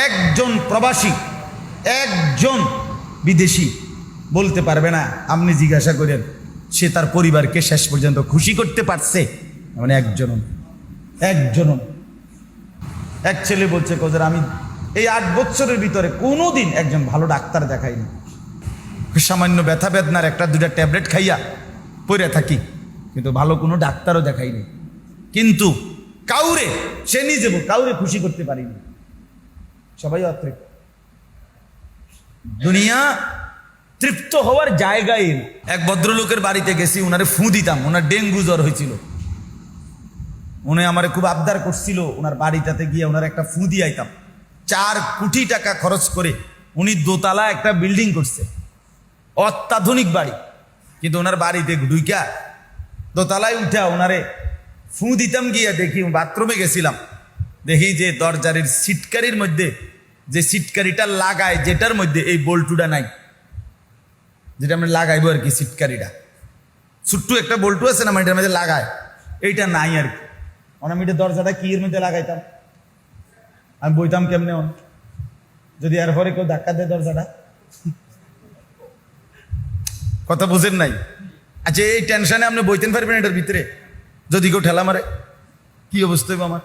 একজন প্রবাসী, একজন বিদেশি বলতে পারবে না, আপনি জিজ্ঞাসা করেন সে তার পরিবারকে শেষ পর্যন্ত খুশি করতে পারছে, মানে একজন। এক ছেলে বলছে কোজের আমি এই 8 বছরের ভিতরে কোনোদিন একজন ভালো ডাক্তার দেখাইনি, সামান্য ব্যথা বেদনার 1-2টা ট্যাবলেট খাইয়া পড়ে থাকি, কিন্তু ভালো কোনো ডাক্তারও দেখাইনি, কিন্তু কাউরে সে নিজে কাউরে খুশি করতে পারিনি, সবাই অতৃপ্ত। দুনিয়া তৃপ্ত হওয়ার জায়গায়। এক ভদ্রলোকের বাড়িতে গেছি, ওনারে ফু দিতাম, ওনার ডেঙ্গু জ্বর হয়েছিল, উনি আমারে খুব আবদার করছিল ওনার বাড়িটাতে গিয়ে ওনার একটা ফু দিয়ে আইতাম। 4 কোটি টাকা খরচ করে উনি দোতলা একটা বিল্ডিং করছে, অত্যাধুনিক বাড়ি, কিন্তু ওনার বাড়িতে ঢুইকা দোতলায় উঠা ওনারে ফু দিতাম, গিয়া দেখি বাথরুমে গেছিলাম, দেখি যে দরজারের সিটকারির মধ্যে যে সিটকারিটা লাগায়, যেটার মধ্যে এই বল্টুটা নাই, যেটা আমরা লাগাইবো আর কি, সিটকারিটা ছোট্ট একটা বল্টু আছে না, এটার মধ্যে লাগায়, এইটা নাই আর কি। আমি এটা দরজাটা কি এর মধ্যে লাগাইতাম, আমি বইতাম কেমনে যদি এর পরে কেউ ধাক্কা দেয় দরজাটা, কথা বুঝেন নাই? আচ্ছা, এই টেনশনে আপনি বইতেন পারবেন এটার ভিতরে, যদি কেউ ঠেলা মারে কি অবস্থা হইব আমার?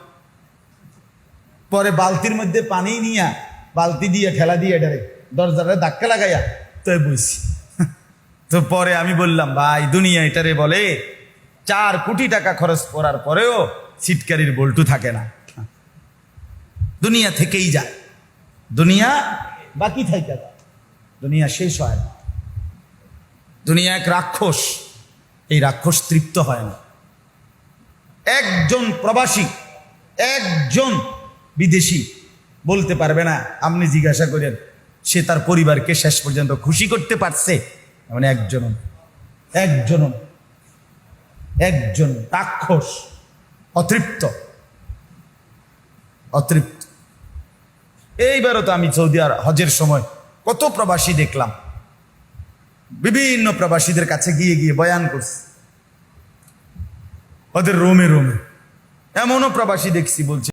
পরে বালতির মধ্যে পানি নিয়া বালতি দিয়ে ঠেলা দিয়ে এটারে দরজাটা ধাক্কা লাগাইয়া তো বইছি। তো পরে আমি বললাম, ভাই দুনিয়া এটারে বলে 4 কোটি টাকা খরচ করার পরেও সিটকারির বল্টু থাকে না, দুনিয়া থেকেই যায়, দুনিয়া বাকি থাকে যায়, দুনিয়া শেষ হয় না। দুনিয়া এক রাক্ষস, এই রাক্ষস তৃপ্ত হয় না। একজন প্রবাসী, একজন বিদেশি বলতে পারবে না, আপনি জিজ্ঞাসা করেন সে তার পরিবারকে শেষ পর্যন্ত খুশি করতে পারছে, মানে একজন রাক্ষস, অতৃপ্ত। এইবারও তো আমি সৌদি আরব হজের সময় কত প্রবাসী দেখলাম, বিভিন্ন প্রবাসীদের কাছে গিয়ে গিয়ে বয়ান করছে, ওদের রোমে এমনও প্রবাসী দেখছি বলছে